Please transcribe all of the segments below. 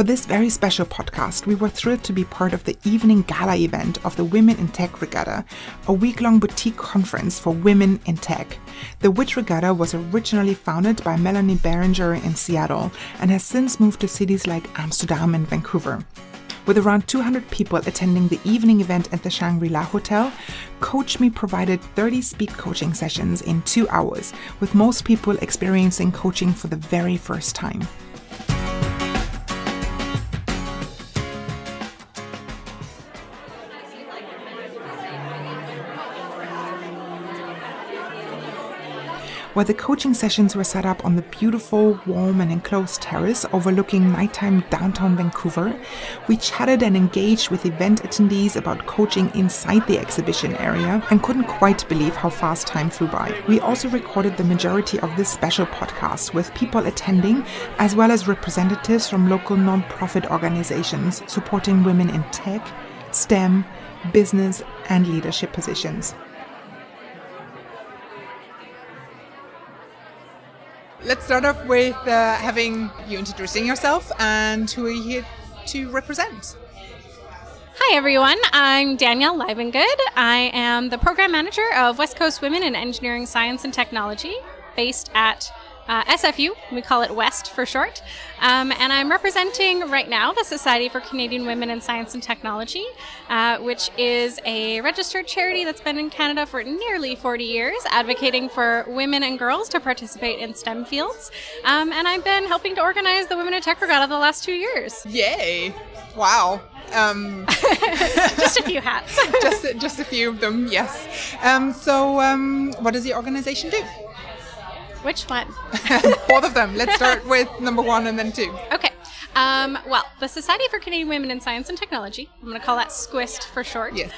For this very special podcast, we were thrilled to be part of the evening gala event of the Women in Tech Regatta, a week-long boutique conference for women in tech. The WIT Regatta was originally founded by Melody Biringer in Seattle and has since moved to cities like Amsterdam and Vancouver. With around 200 people attending the evening event at the Shangri-La hotel, CoachMe provided 30 speed coaching sessions in 2 hours, with most people experiencing coaching for the very first time. Where the coaching sessions were set up on the beautiful, warm and enclosed terrace overlooking nighttime downtown Vancouver, we chatted and engaged with event attendees about coaching inside the exhibition area and couldn't quite believe how fast time flew by. We also recorded the majority of this special podcast with people attending, as well as representatives from local non-profit organizations supporting women in tech, STEM, business and leadership positions. Let's start off with having you introducing yourself and who are you here to represent. Hi everyone, I'm Danielle Liebengood. I am the program manager of West Coast Women in Engineering, Science and Technology based at SFU, we call it West for short, and I'm representing right now the Society for Canadian Women in Science and Technology, which is a registered charity that's been in Canada for nearly 40 years, advocating for women and girls to participate in STEM fields, and I've been helping to organize the Women in Tech Regatta the last 2 years. Yay! Wow. Just a few hats. just a few of them, yes. So what does the organization do? Which one? Both of them. Let's start with number 1 and then 2. Okay. Well, the Society for Canadian Women in Science and Technology, I'm going to call that SQUIST for short, yes.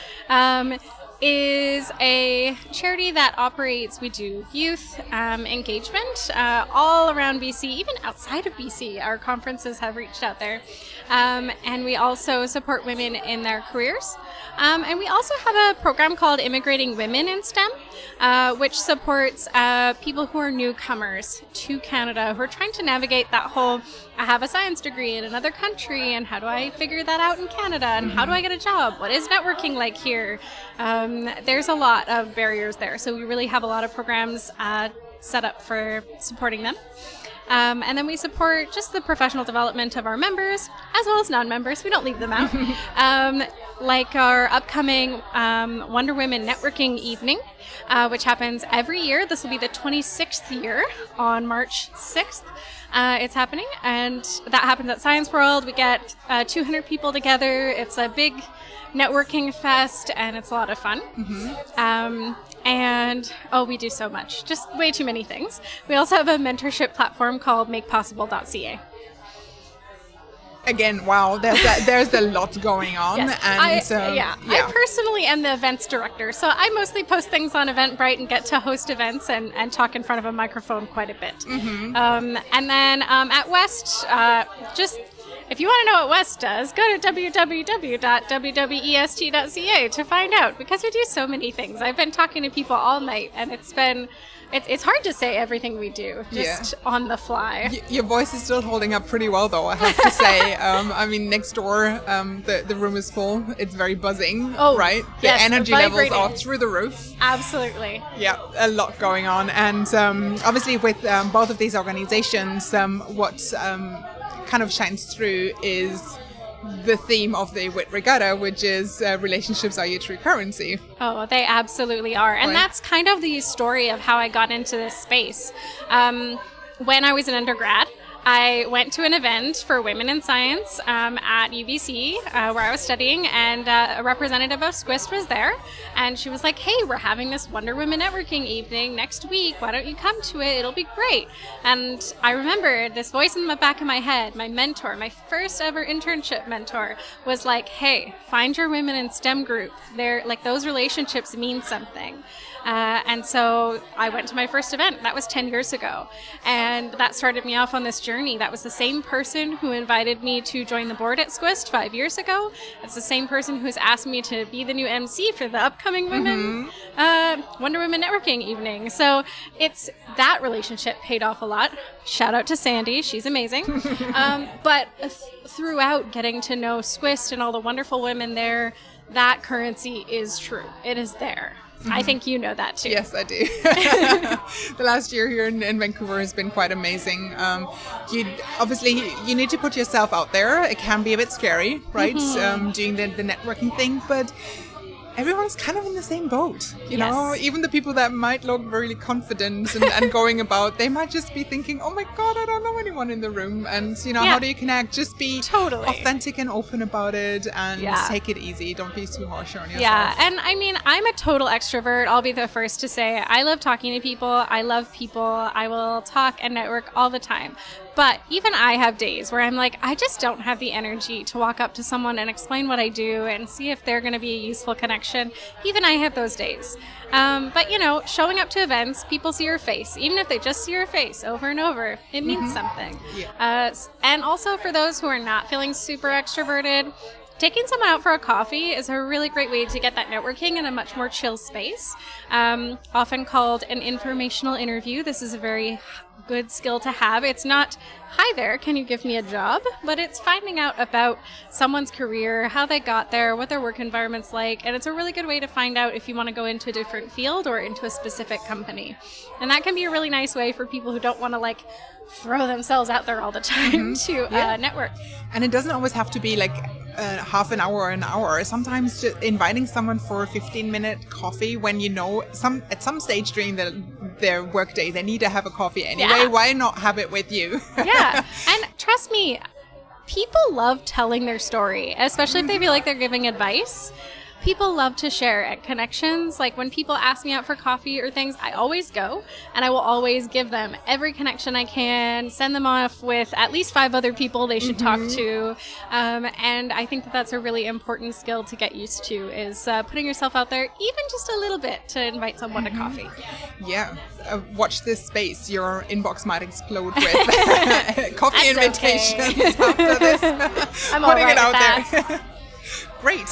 Is a charity that operates, we do youth engagement all around BC, even outside of BC. Our conferences have reached out there. And we also support women in their careers. And we also have a program called Immigrating Women in STEM, which supports people who are newcomers to Canada, who are trying to navigate that whole, I have a science degree in another country, and how do I figure that out in Canada, and how do I get a job? What is networking like here? There's a lot of barriers there, so we really have a lot of programs set up for supporting them. And then we support just the professional development of our members, as well as non-members. We don't leave them out. Like our upcoming Wonder Women Networking Evening, which happens every year. This will be the 26th year on March 6th. It's happening, and that happens at Science World. We get 200 people together. It's a big networking fest, and it's a lot of fun. Mm-hmm. And we do so much, just way too many things. We also have a mentorship platform called makepossible.ca. Again, wow, there's a lot going on. Yes. And I personally am the events director, so I mostly post things on Eventbrite and get to host events and talk in front of a microphone quite a bit. Mm-hmm. And then at West, if you want to know what West does, go to www.wwest.ca to find out, because we do so many things. I've been talking to people all night, and it's hard to say everything we do just on the fly. Your voice is still holding up pretty well, though, I have to say. I mean, next door, the room is full. It's very buzzing, right? The energy levels are through the roof. Absolutely. Yeah, a lot going on. And obviously with both of these organizations, what kind of shines through is the theme of the WIT Regatta, which is relationships are your true currency. Oh, they absolutely are. And that's kind of the story of how I got into this space. When I was an undergrad, I went to an event for women in science at UBC where I was studying, and a representative of SQUIST was there, and she was like, hey, we're having this Wonder Women Networking Evening next week. Why don't you come to it? It'll be great. And I remember this voice in the back of my head, my mentor, my first ever internship mentor, was like, hey, find your women in STEM group. They're like, those relationships mean something. And so I went to my first event. That was 10 years ago. And that started me off on this journey. That was the same person who invited me to join the board at SQUIST 5 years ago. It's the same person who has asked me to be the new MC for the upcoming Women Wonder Woman networking evening. So it's that relationship paid off a lot. Shout out to Sandy. She's amazing. But throughout getting to know Squist and all the wonderful women there, that currency is true. It is there. I think you know that too. Yes, I do. The last year here in Vancouver has been quite amazing. You need to put yourself out there. It can be a bit scary, right? Doing the networking thing, but everyone's kind of in the same boat, you know? Even the people that might look really confident and going about, they might just be thinking, oh my God, I don't know anyone in the room. And, how do you connect? Just be authentic and open about it and take it easy. Don't be too harsh on yourself. Yeah, and I mean, I'm a total extrovert. I'll be the first to say I love talking to people. I love people. I will talk and network all the time. But even I have days where I'm like, I just don't have the energy to walk up to someone and explain what I do and see if they're going to be a useful connection. Even I have those days. But, showing up to events, people see your face. Even if they just see your face over and over, it means something. Yeah. And also for those who are not feeling super extroverted, taking someone out for a coffee is a really great way to get that networking in a much more chill space. Often called an informational interview. This is a very good skill to have. It's not, hi there, can you give me a job? But it's finding out about someone's career, how they got there, what their work environment's like. And it's a really good way to find out if you want to go into a different field or into a specific company. And that can be a really nice way for people who don't want to throw themselves out there all the time to network. And it doesn't always have to be half an hour or an hour. Sometimes just inviting someone for a 15-minute coffee when at some stage during their workday they need to have a coffee anyway. Why not have it with you? Yeah, and trust me, people love telling their story, especially if they feel like they're giving advice. People love to share at connections. Like when people ask me out for coffee or things, I always go and I will always give them every connection I can, send them off with at least 5 other people they should talk to. And I think that's a really important skill to get used to is putting yourself out there even just a little bit to invite someone to coffee. Yeah. Watch this space. Your inbox might explode with coffee invitations after this. I'm all right it out with there. Great.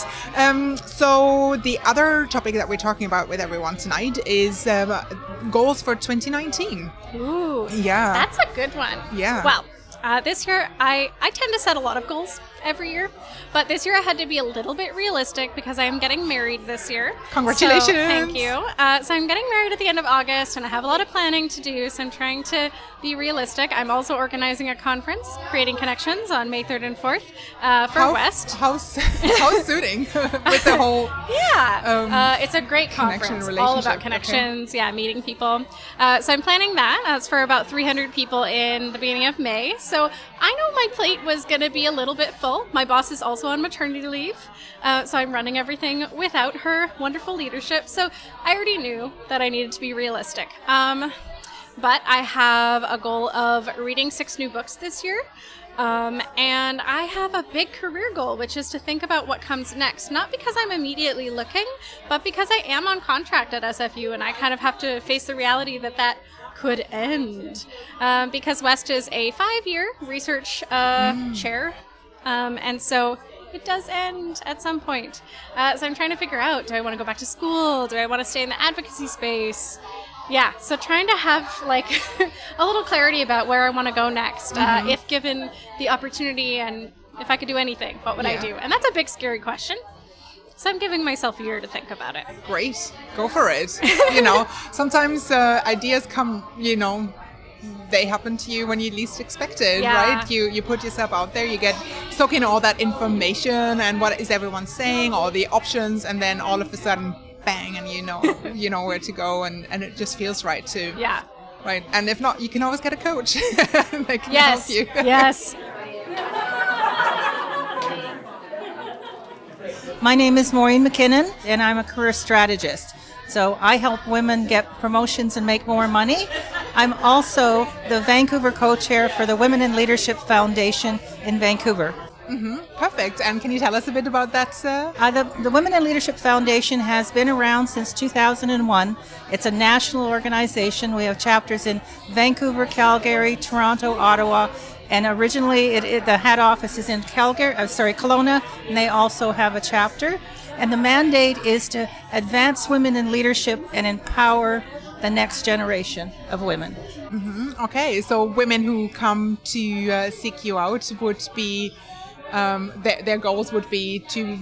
So the other topic that we're talking about with everyone tonight is goals for 2019. Ooh, yeah. That's a good one. Yeah. Well, this year I tend to set a lot of goals every year, but this year I had to be a little bit realistic because I am getting married this year. Congratulations. So, thank you. So I'm getting married at the end of August and I have a lot of planning to do, so I'm trying to be realistic. I'm also organizing a conference, Creating Connections, on May 3rd and 4th for West. How suiting with the whole it's a great conference, all about connections, meeting people. So I'm planning that. That's for about 300 people in the beginning of May. So I know my plate was going to be a little bit full. My boss is also on maternity leave, so I'm running everything without her wonderful leadership. So I already knew that I needed to be realistic. But I have a goal of reading 6 new books this year. And I have a big career goal, which is to think about what comes next. Not because I'm immediately looking, but because I am on contract at SFU and I kind of have to face the reality that could end. Because West is a 5-year research chair. And so it does end at some point. So I'm trying to figure out, do I want to go back to school? Do I want to stay in the advocacy space? Yeah, so trying to have a little clarity about where I want to go next, if given the opportunity and if I could do anything, what would I do? And that's a big, scary question. So I'm giving myself a year to think about it. Great. Go for it. Sometimes ideas come, they happen to you when you least expect it, right? You put yourself out there, you soak in all that information and what is everyone saying, all the options, and then all of a sudden, bang, and you know where to go, and it just feels right too. Yeah. Right. And if not, you can always get a coach. They can help you. Yes. My name is Maureen McKinnon, and I'm a career strategist. So I help women get promotions and make more money. I'm also the Vancouver co-chair for the Women in Leadership Foundation in Vancouver. Perfect. And can you tell us a bit about that, sir? The Women in Leadership Foundation has been around since 2001. It's a national organization. We have chapters in Vancouver, Calgary, Toronto, Ottawa, and originally the head office is in Kelowna, and they also have a chapter. And the mandate is to advance women in leadership and empower the next generation of women. Okay, so women who come to seek you out would be, their goals would be to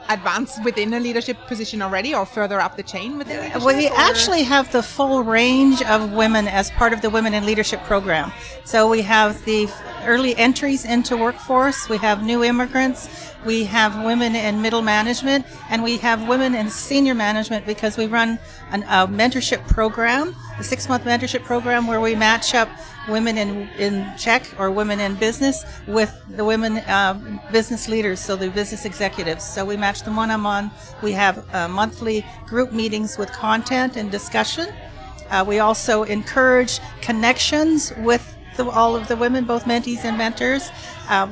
advance within a leadership position already or further up the chain within leadership? We actually have the full range of women as part of the Women in Leadership program. So we have the early entries into workforce, we have new immigrants, we have women in middle management, and we have women in senior management because we run a mentorship program, a 6-month mentorship program where we match up women in tech or women in business with the women business leaders, so the business executives. So we match them one-on-one. We have monthly group meetings with content and discussion. We also encourage connections with all of the women, both mentees and mentors.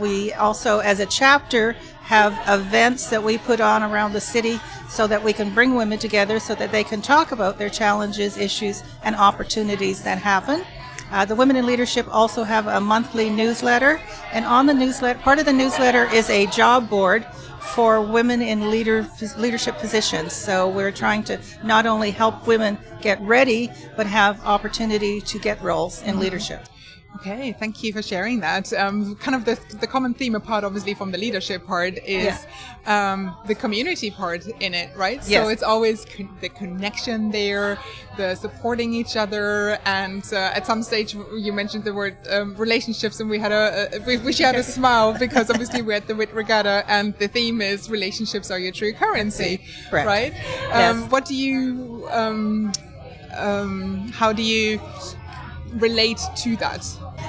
We also, as a chapter, have events that we put on around the city so that we can bring women together so that they can talk about their challenges, issues, and opportunities that happen. The Women in Leadership also have a monthly newsletter, and on the newsletter, part of the newsletter is a job board for women in leadership positions. So we're trying to not only help women get ready, but have opportunity to get roles in leadership. Okay, thank you for sharing that. Kind of the common theme apart, obviously, from the leadership part is the community part in it, right? Yes. So it's always the connection there, the supporting each other, and at some stage you mentioned the word relationships, and we had we shared a smile because obviously we're at the WIT Regatta, and the theme is relationships are your true currency, Correct. right? Yes. What do you? How do you relate to that?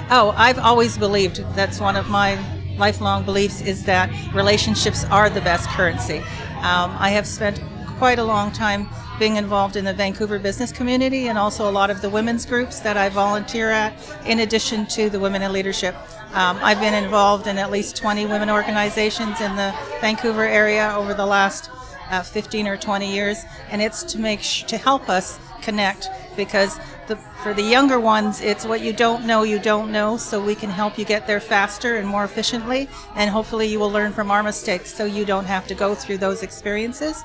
Oh, I've always believed, that's one of my lifelong beliefs, is that relationships are the best currency. I have spent quite a long time being involved in the Vancouver business community and also a lot of the women's groups that I volunteer at, in addition to the Women in Leadership. I've been involved in at least 20 women organizations in the Vancouver area over the last 15 or 20 years, and it's to help us connect, because for the younger ones, it's what you don't know, so we can help you get there faster and more efficiently, and hopefully you will learn from our mistakes so you don't have to go through those experiences.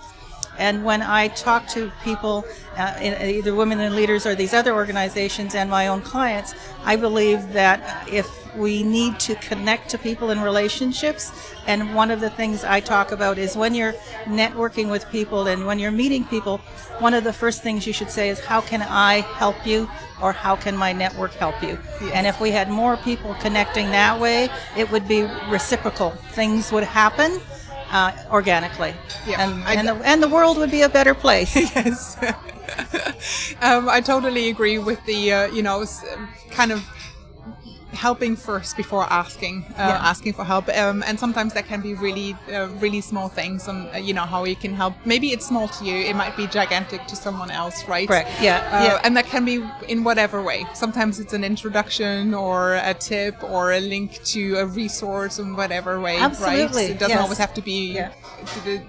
And when I talk to people, either women and leaders or these other organizations and my own clients, I believe that if we need to connect to people in relationships, and one of the things I talk about is when you're networking with people and when you're meeting people, one of the first things you should say is, how can I help you, or how can my network help you? Yes. And if we had more people connecting that way, it would be reciprocal. Things would happen organically, and the world would be a better place. Yes. I totally agree with the kind of helping first before asking for help, and sometimes that can be really small things, and how you can help. Maybe it's small to you, it might be gigantic to someone else, right? Correct. And that can be in whatever way. Sometimes it's an introduction or a tip or a link to a resource in whatever way. Absolutely. Right? It doesn't always have to be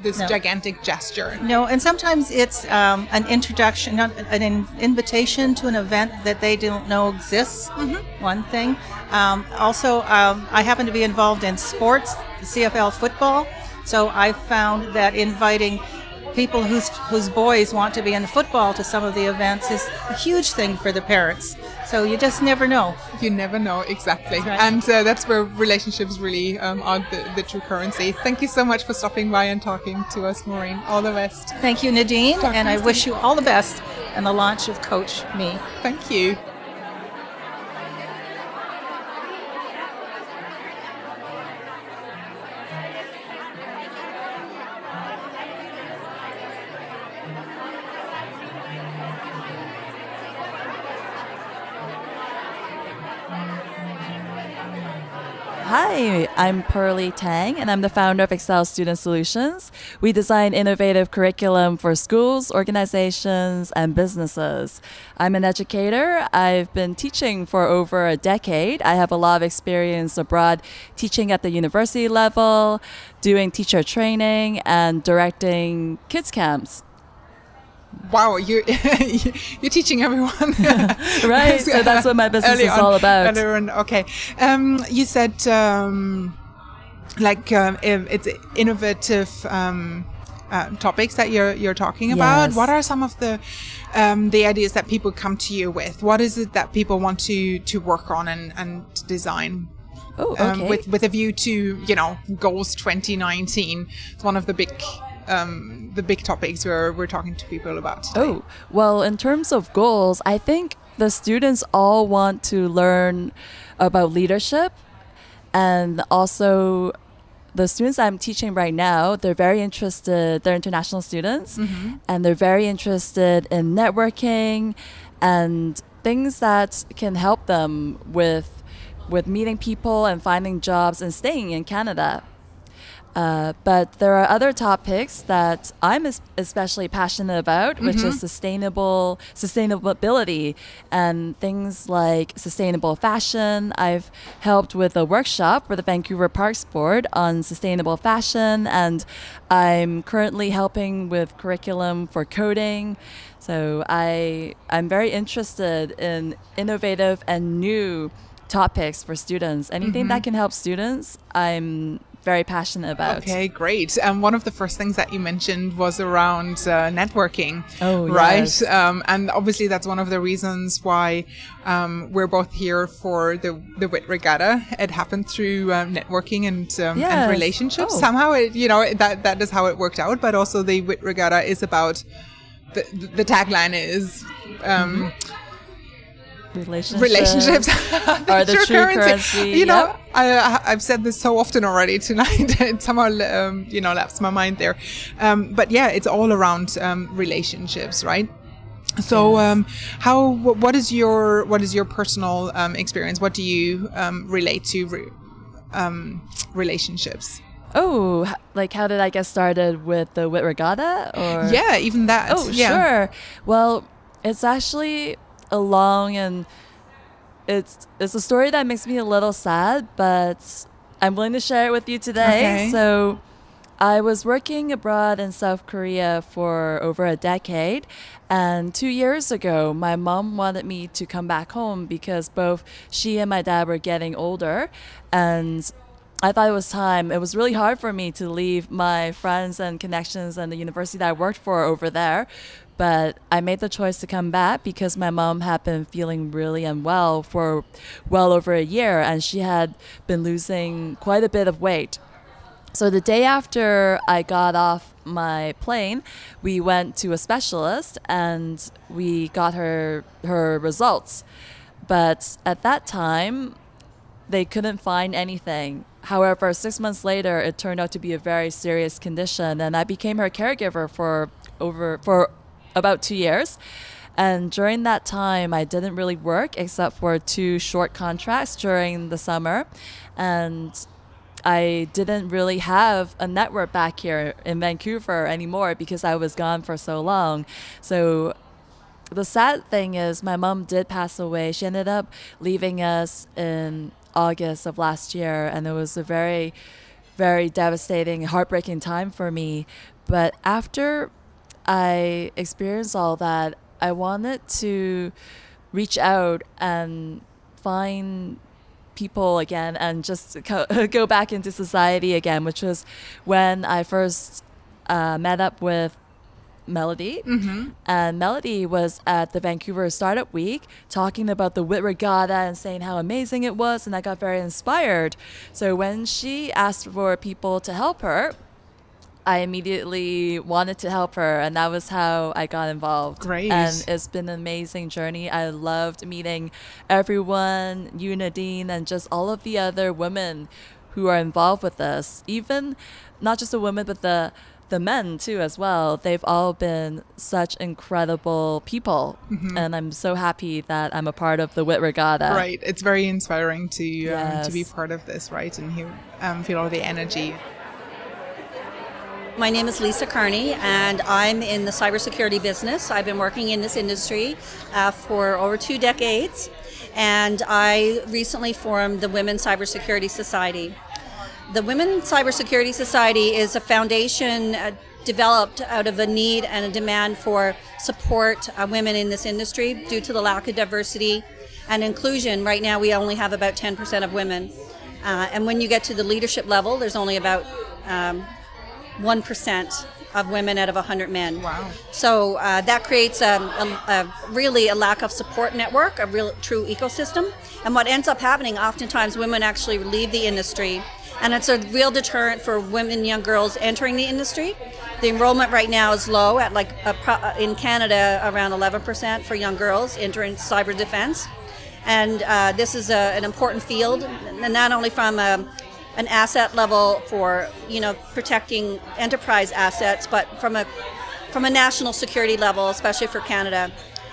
this No. gigantic gesture. No, and sometimes it's an introduction, an invitation to an event that they don't know exists. One thing. Also, I happen to be involved in sports, the CFL football, so I found that inviting people whose boys want to be in football to some of the events is a huge thing for the parents. So you just never know. You never know, exactly. Right. And that's where relationships really are the true currency. Thank you so much for stopping by and talking to us, Maureen. All the best. Thank you, Nadine, and I wish you all the best in the launch of CoachMe. Thank you. Hi, I'm Pearly Tang, and I'm the founder of Excel Student Solutions. We design innovative curriculum for schools, organizations, and businesses. I'm an educator. I've been teaching for over a decade. I have a lot of experience abroad teaching at the university level, doing teacher training, and directing kids camps. Wow, you're teaching everyone. Right, so that's what my business is all about. Okay. You said it's innovative topics that you're talking about. Yes. What are some of the ideas that people come to you with? What is it that people want to work on and design? Oh, okay. With a view to, goals 2019. It's one of the big topics we're talking to people about today. Oh, well, in terms of goals, I think the students all want to learn about leadership, and also the students I'm teaching right now, they're very interested, they're international students, and they're very interested in networking and things that can help them with meeting people and finding jobs and staying in Canada. But there are other topics that I'm especially passionate about, which is sustainability and things like sustainable fashion. I've helped with a workshop for the Vancouver Parks Board on sustainable fashion, and I'm currently helping with curriculum for coding. So I'm very interested in innovative and new topics for students. Anything that can help students, I'm very passionate about. Okay, great. One of the first things that you mentioned was around networking, right? Yes. And obviously that's one of the reasons why we're both here for the WIT Regatta. It happened through networking and relationships. Somehow, that is how it worked out. But also the WIT Regatta is about, the tagline is... Relationships are the true currency. I've said this so often already tonight. It somehow lapsed my mind there. But yeah, it's all around relationships, right? So what is your personal experience? What do you relate to relationships? Oh, like how did I get started with the WIT Regatta? Or yeah, even that. Oh, sure. Well, it's actually along, and it's a story that makes me a little sad, but I'm willing to share it with you today. Okay. So I was working abroad in South Korea for over a decade, and 2 years ago my mom wanted me to come back home because both she and my dad were getting older, and I thought it was time. It was really hard for me to leave my friends and connections and the university that I worked for over there. But I made the choice to come back because my mom had been feeling really unwell for well over a year, and she had been losing quite a bit of weight. So the day after I got off my plane, we went to a specialist and we got her results. But at that time, they couldn't find anything. However, 6 months later, it turned out to be a very serious condition, and I became her caregiver for about 2 years. And during that time, I didn't really work except for 2 short contracts during the summer. And I didn't really have a network back here in Vancouver anymore because I was gone for so long. So the sad thing is my mom did pass away. She ended up leaving us in August of last year, and it was a very, very devastating, heartbreaking time for me. But after I experienced all that, I wanted to reach out and find people again and just go back into society again, which was when I first met up with Melody. And Melody was at the Vancouver Startup Week talking about the WIT Regatta and saying how amazing it was, and I got very inspired. So when she asked for people to help her, I immediately wanted to help her, and that was how I got involved. Great. And it's been an amazing journey. I loved meeting everyone, you, Nadine, and just all of the other women who are involved with this. Even not just the women, but the men too as well. They've all been such incredible people, and I'm so happy that I'm a part of the WIT Regatta. Right. It's very inspiring to Yes. be part of this, right? And you feel all the energy. My name is Lisa Carney, and I'm in the cybersecurity business. I've been working in this industry for over 2 decades, and I recently formed the Women Cybersecurity Society. The Women Cybersecurity Society is a foundation developed out of a need and a demand for support women in this industry due to the lack of diversity and inclusion. Right now we only have about 10% of women, and when you get to the leadership level, there's only about 1% of women out of 100 men. Wow. So that creates really a lack of support network, a real true ecosystem. And what ends up happening, oftentimes women actually leave the industry, and it's a real deterrent for women, young girls entering the industry. The enrollment right now is low at in Canada around 11% for young girls entering cyber defense. And this is an important field, and not only from an asset level for protecting enterprise assets, but from a national security level, especially for Canada.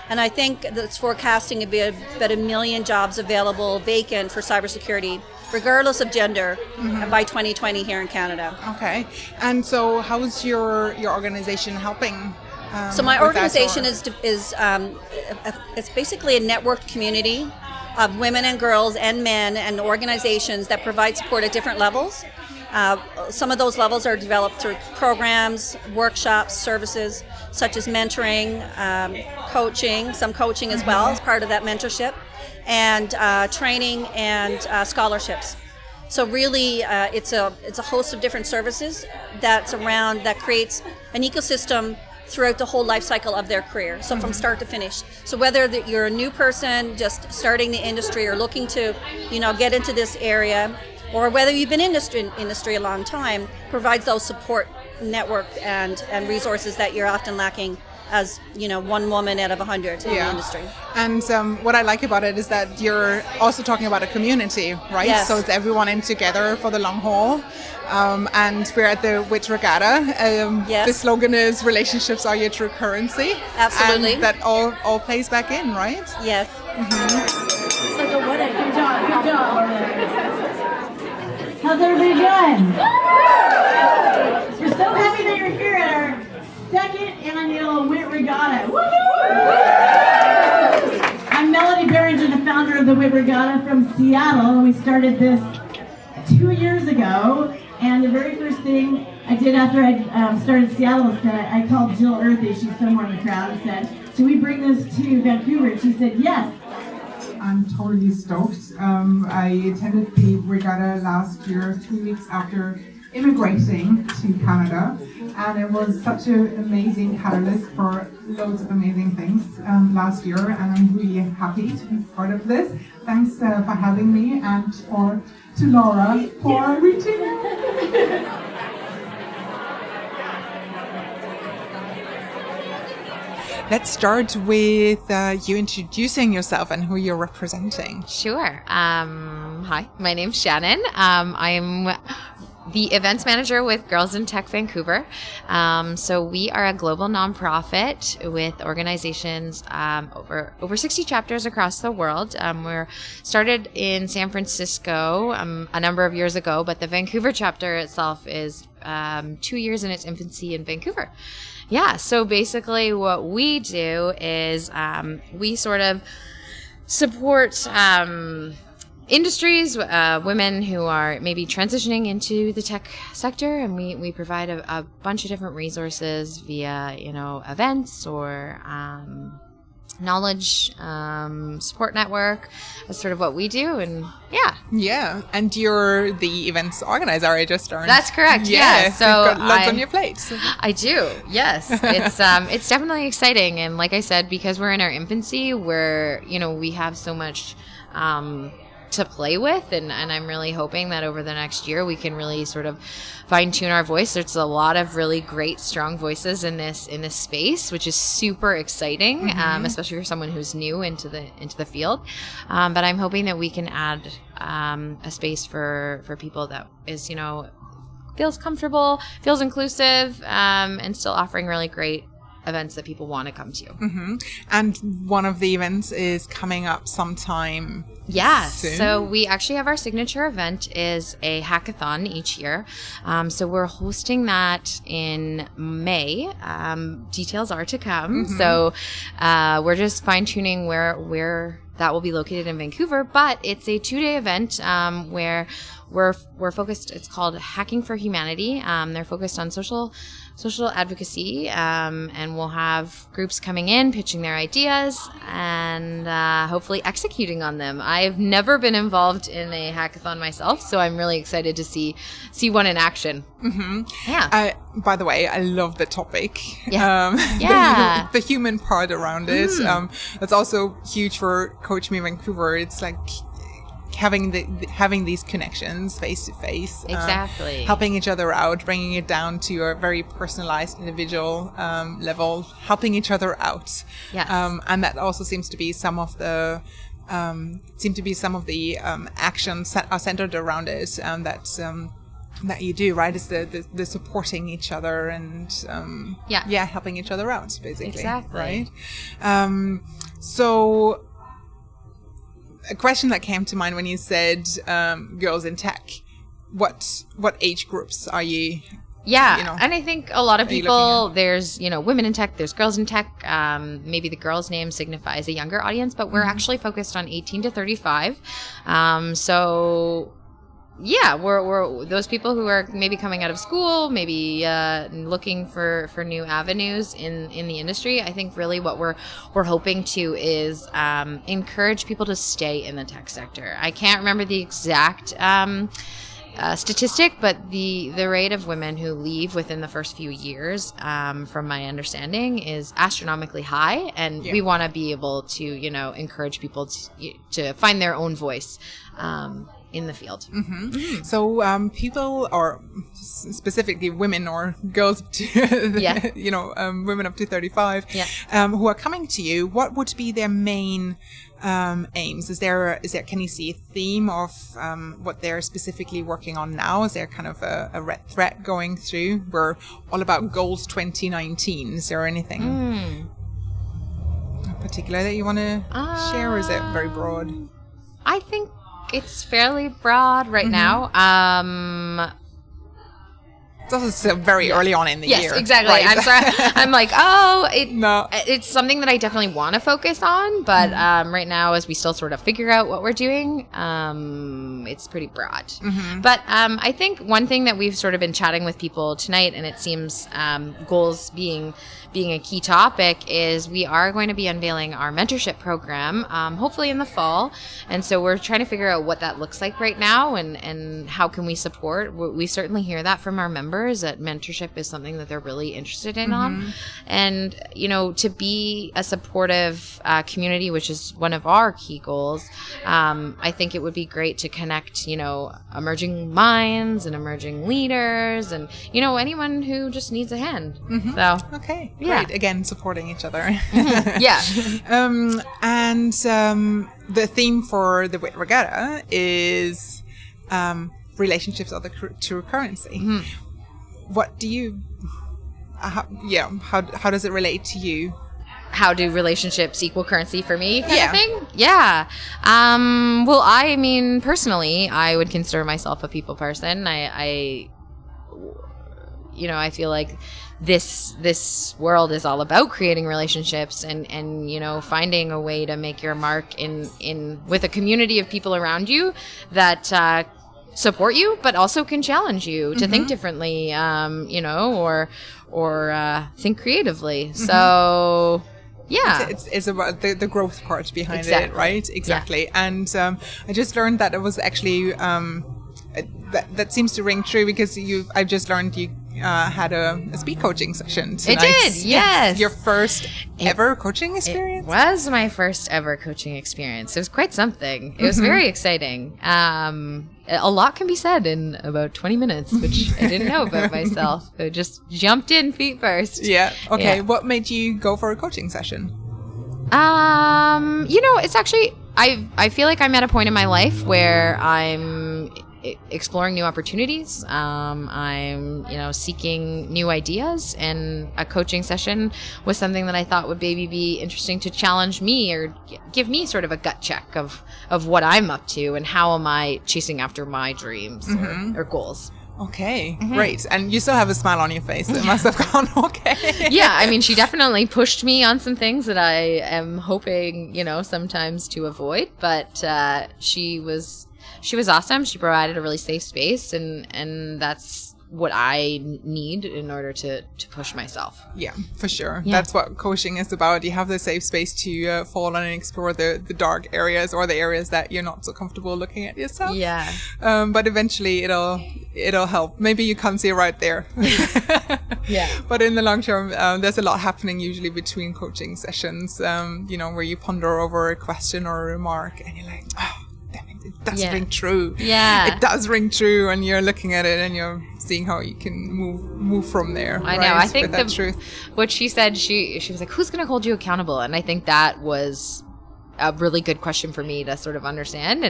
And I think that's forecasting to be about 1 million jobs available vacant for cybersecurity, regardless of gender, by 2020 here in Canada. Okay. And so how's your organization helping? So my organization is it's basically a networked community of women and girls and men and organizations that provide support at different levels. Some of those levels are developed through programs, workshops, services, such as mentoring, some coaching as well as part of that mentorship, and training and scholarships. So really, it's a host of different services that creates an ecosystem throughout the whole life cycle of their career, so from start to finish. So whether you're a new person just starting the industry or looking to get into this area, or whether you've been in industry a long time, provides those support network and resources that you're often lacking as one woman out of 100 in the industry. And what I like about it is that you're also talking about a community, right? Yes. So it's everyone in together for the long haul. And we're at the WIT Regatta. Yes. The slogan is "Relationships are your true currency." Absolutely. And that all plays back in, right? Yes. It's like a wedding. Good job. Good job. How's everybody doing? We're so happy that you're here at our second annual WIT Regatta. I'm Melody Biringer, the founder of the WIT Regatta from Seattle. We started this 2 years ago, and the very first thing I did after I started Seattle is that I called Jill Earthy, she's somewhere in the crowd, and said, "Should we bring this to Vancouver?" And she said, "Yes." I'm totally stoked. I attended the regatta last year, 3 weeks after immigrating to Canada, and it was such an amazing catalyst for loads of amazing things last year, and I'm really happy to be part of this. Thanks for having me, and to Laura for reaching out. Let's start with you introducing yourself and who you're representing. Sure. Hi, my name's Shannon. I'm the events manager with Girls in Tech Vancouver. So we are a global nonprofit with organizations over 60 chapters across the world. We're started in San Francisco a number of years ago, but the Vancouver chapter itself is 2 years in its infancy in Vancouver. Yeah, so basically what we do is we sort of support industries, women who are maybe transitioning into the tech sector, and we provide a bunch of different resources via, events or knowledge support network. That's sort of what we do, and Yeah, and you're the events organizer, I just learned. That's correct. Yeah, so so you've got lots on your plate. I do. Yes, it's definitely exciting, and like I said, because we're in our infancy, we have so much to play with, and I'm really hoping that over the next year we can really sort of fine-tune our voice. There's a lot of really great, strong voices in this space, which is super exciting, especially for someone who's new into the field. But I'm hoping that we can add a space for people that is, feels comfortable, feels inclusive, and still offering really great events that people want to come to. And one of the events is coming up sometime soon. So we actually have our signature event is a hackathon each year. So we're hosting that in May. Details are to come. So we're just fine-tuning where that will be located in Vancouver, but it's a 2-day event where we're focused. It's called Hacking for Humanity. They're focused on social social advocacy, and we'll have groups coming in, pitching their ideas, and hopefully executing on them. I've never been involved in a hackathon myself, so I'm really excited to see one in action. Yeah. By the way, I love the topic. Yeah. The human part around it. That's also huge for CoachMe Vancouver. It's like having these connections face to face, Exactly. helping each other out, bringing it down to a very personalized individual level, helping each other out. Yes. And that also seems to be some of the actions that are centered around it, that you do, right? Is the supporting each other and helping each other out, basically. Exactly. Right. So a question that came to mind when you said girls in tech, what age groups are you? Yeah, and I think a lot of people, there's, women in tech, there's girls in tech. Maybe the girls' name signifies a younger audience, but we're actually focused on 18 to 35. So yeah, we're those people who are maybe coming out of school, maybe looking for new avenues in the industry. I think really what we're hoping to is encourage people to stay in the tech sector. I can't remember the exact statistic, but the rate of women who leave within the first few years, from my understanding, is astronomically high, and we want to be able to encourage people to find their own voice in the field. So people, or specifically women or girls up to women up to 35, who are coming to you, what would be their main aims? Is there can you see a theme of what they're specifically working on now? Is there kind of a red thread going through? We're all about goals 2019. Is there anything particular that you want to share, or is it very broad? I think it's fairly broad right now. It's also still very early on in the year. Yes, exactly. Right? I'm sorry. I'm like, it's something that I definitely want to focus on, but right now, as we still sort of figure out what we're doing, it's pretty broad. But I think one thing that we've sort of been chatting with people tonight, and it seems goals being a key topic, is we are going to be unveiling our mentorship program, hopefully in the fall. And so we're trying to figure out what that looks like right now, and how can we support. We certainly hear that from our members, that mentorship is something that they're really interested in on. And, to be a supportive community, which is one of our key goals, I think it would be great to connect, emerging minds and emerging leaders and, anyone who just needs a hand. So, okay. Yeah. Great. Again, supporting each other. Yeah. And the theme for the WIT Regatta is relationships are the true currency. What do you? How does it relate to you? How do relationships equal currency for me? Kind of thing? Yeah. Well, I mean, personally, I would consider myself a people person. I feel like this world is all about creating relationships and finding a way to make your mark in with a community of people around you that support you, but also can challenge you to think differently, or think creatively. So, yeah, it's about the growth part behind it, right? Exactly. Yeah. And I just learned that it was actually that seems to ring true, because I've just learned you had a speed coaching session tonight. It did, yes. Your first ever coaching experience? It was my first ever coaching experience. It was quite something. It was very exciting. A lot can be said in about 20 minutes, which I didn't know about myself. I just jumped in feet first. Yeah. Okay. Yeah. What made you go for a coaching session? It's actually, I feel like I'm at a point in my life where I'm exploring new opportunities. I'm, seeking new ideas, and a coaching session was something that I thought would maybe be interesting to challenge me or give me sort of a gut check of what I'm up to and how am I chasing after my dreams or goals. Okay, great. And you still have a smile on your face. It must have gone okay. Yeah, I mean, she definitely pushed me on some things that I am hoping, sometimes to avoid, but she was awesome. She provided a really safe space, and that's what I need in order to push myself. Yeah, for sure. Yeah. That's what coaching is about. You have the safe space to fall on and explore the dark areas or the areas that you're not so comfortable looking at yourself. Yeah. But eventually it'll help. Maybe you can't see it right there. Yeah. But in the long term, there's a lot happening usually between coaching sessions, where you ponder over a question or a remark and you're like, oh, damn it, it does ring true. Yeah. It does ring true. And you're looking at it and you're seeing how you can move from there. I know. Right? I think with that truth. What she said, she was like, who's going to hold you accountable? And I think that was a really good question for me to sort of understand.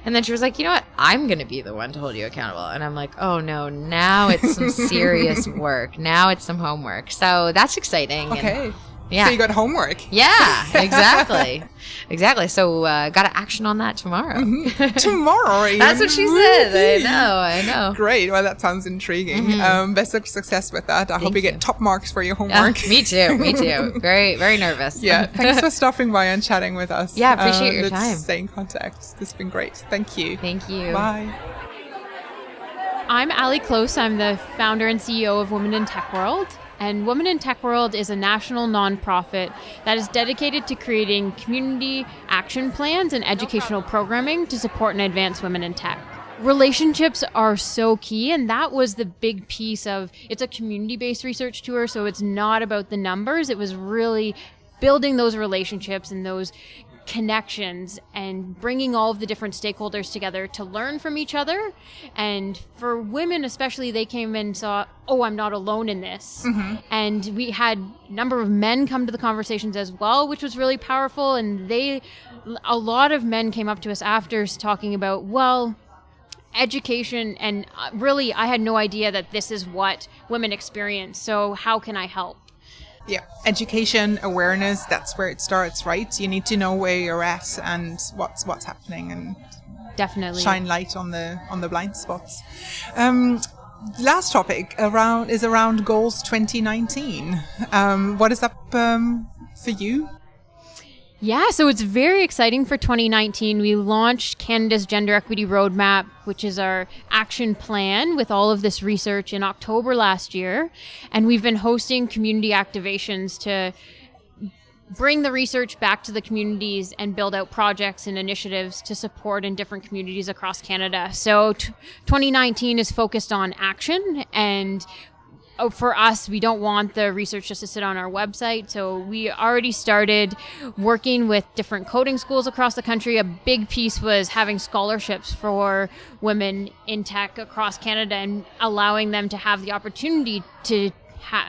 And then she was like, you know what? I'm going to be the one to hold you accountable. And I'm like, oh no, now it's some serious work. Now it's some homework. So that's exciting. Okay. And, yeah. So you got homework. Yeah, exactly. Exactly. So got to action on that tomorrow. Tomorrow. Even. That's what she said. I know. Great. Well, that sounds intriguing. Best of success with that. I hope you get top marks for your homework. Me too. Very, very nervous. Yeah. Thanks for stopping by and chatting with us. Yeah, appreciate your let's time. Stay in contact. This has been great. Thank you. Thank you. Bye. I'm Ali Close. I'm the founder and CEO of Women in Tech World. And Women in Tech World is a national nonprofit that is dedicated to creating community action plans and educational programming to support and advance women in tech. Relationships are so key, and that was the big piece of, it's a community-based research tour, so it's not about the numbers. It was really building those relationships and those connections and bringing all of the different stakeholders together to learn from each other. And for women especially, they came and saw, oh, I'm not alone in this. And we had a number of men come to the conversations as well, which was really powerful. And a lot of men came up to us after talking about, well, education, and really I had no idea that this is what women experience, so how can I help? Yeah, education, awareness, that's where it starts, right? You need to know where you're at and what's happening, and definitely shine light on the blind spots. Last topic is around goals 2019. What is up for you? Yeah, so it's very exciting for 2019. We launched Canada's Gender Equity Roadmap, which is our action plan with all of this research in October last year. And we've been hosting community activations to bring the research back to the communities and build out projects and initiatives to support in different communities across Canada. So 2019 is focused on action, and for us, we don't want the research just to sit on our website. So we already started working with different coding schools across the country. A big piece was having scholarships for women in tech across Canada and allowing them to have the opportunity to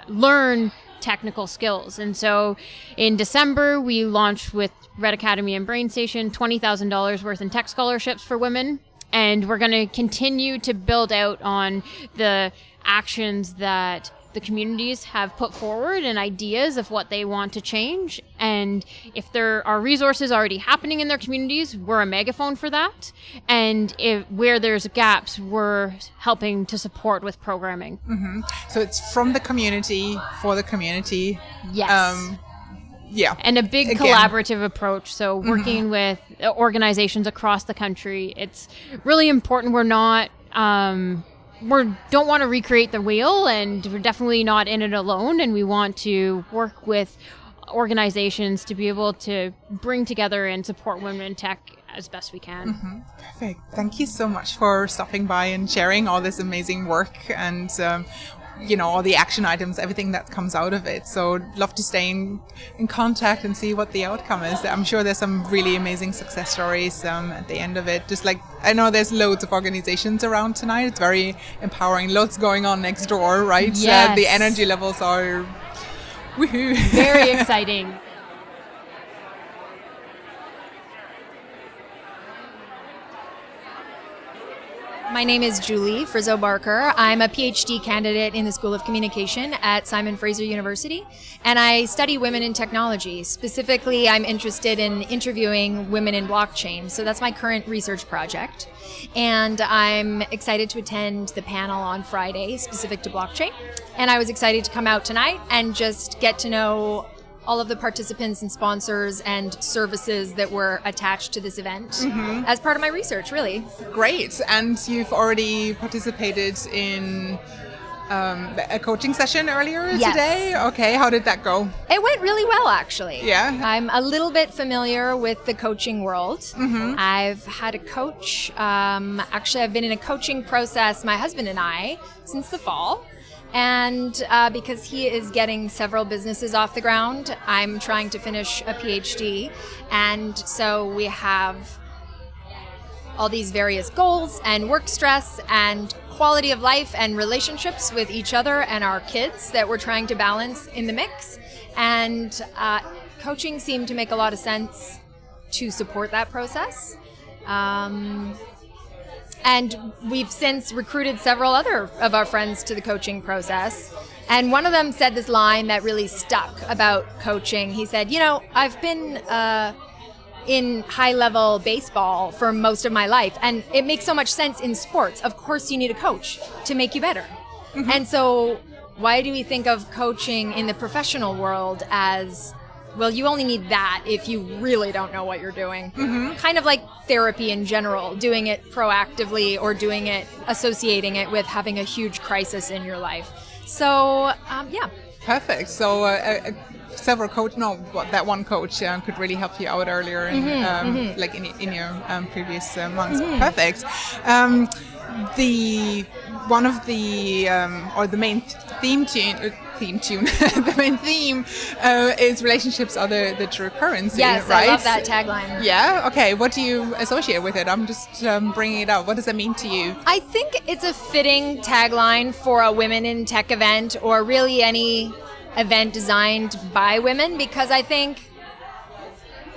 learn technical skills. And so in December, we launched with Red Academy and BrainStation $20,000 worth in tech scholarships for women. And we're going to continue to build out on the actions that the communities have put forward and ideas of what they want to change. And if there are resources already happening in their communities, we're a megaphone for that. And where there's gaps, we're helping to support with programming. So it's from the community, for the community. Yes. Yeah. And a big collaborative approach. So working with organizations across the country, it's really important. We're not, don't want to recreate the wheel, and we're definitely not in it alone. And we want to work with organizations to be able to bring together and support women in tech as best we can. Perfect. Thank you so much for stopping by and sharing all this amazing work and all the action items, everything that comes out of it. So love to stay in contact and see what the outcome is. I'm sure there's some really amazing success stories at the end of it. Just like, I know there's loads of organizations around tonight. It's very empowering. Lots going on next door, right? Yes. The energy levels are woohoo. Very exciting. My name is Julie Frizzo Barker. I'm a PhD candidate in the School of Communication at Simon Fraser University, and I study women in technology. Specifically, I'm interested in interviewing women in blockchain, so that's my current research project. And I'm excited to attend the panel on Friday specific to blockchain, and I was excited to come out tonight and just get to know all of the participants and sponsors and services that were attached to this event as part of my research, really. Great. And you've already participated in a coaching session earlier Yes. today. Okay, how did that go? It went really well, actually. Yeah? I'm a little bit familiar with the coaching world. Mm-hmm. I've had a coach. Actually, I've been in a coaching process, my husband and I, since the fall. And because he is getting several businesses off the ground, I'm trying to finish a PhD. And so we have all these various goals and work stress and quality of life and relationships with each other and our kids that we're trying to balance in the mix. And coaching seemed to make a lot of sense to support that process. And we've since recruited several other of our friends to the coaching process. And one of them said this line that really stuck about coaching. He said, I've been in high-level baseball for most of my life, and it makes so much sense in sports. Of course, you need a coach to make you better. Mm-hmm. And so why do we think of coaching in the professional world as, well, you only need that if you really don't know what you're doing? Mm-hmm. Kind of like therapy in general, doing it proactively or associating it with having a huge crisis in your life. So, yeah. Perfect. So several that one coach could really help you out earlier in, like in your previous months. Mm-hmm. Perfect. The main theme tune the main theme is relationships are the true currency. Yes, right? I love that tagline. Yeah. Okay. What do you associate with it? I'm just bringing it up. What does that mean to you? I think it's a fitting tagline for a Women in Tech event, or really any event designed by women, because I think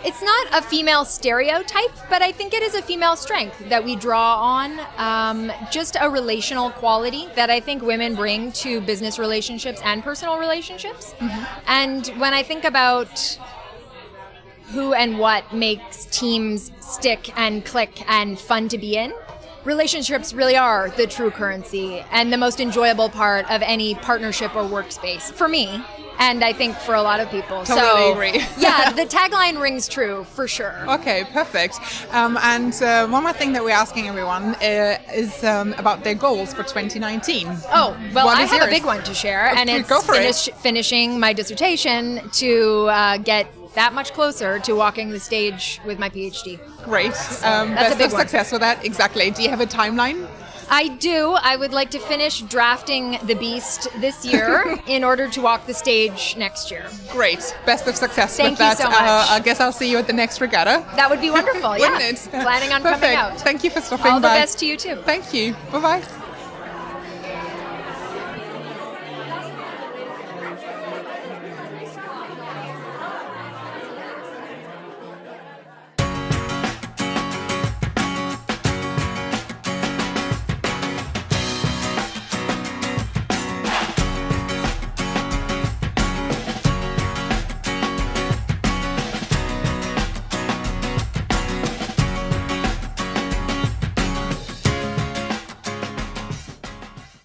it's not a female stereotype, but I think it is a female strength that we draw on, just a relational quality that I think women bring to business relationships and personal relationships. Mm-hmm. And when I think about who and what makes teams stick and click and fun to be in, relationships really are the true currency and the most enjoyable part of any partnership or workspace for me, and I think for a lot of people. Totally agree. Yeah, the tagline rings true for sure. Okay, perfect. And one more thing that we're asking everyone is about their goals for 2019. Oh, well, I have a big one to share, and it's finishing my dissertation to get that much closer to walking the stage with my PhD. Great. That's a big one. Success for that. Exactly. Do you have a timeline? I do. I would like to finish drafting The Beast this year in order to walk the stage next year. Great. Best of success with that. Thank you so much. I guess I'll see you at the next regatta. That would be wonderful, Wouldn't it? Planning on Perfect. coming out. Thank you for stopping by. All the best to you too. Thank you. Bye-bye.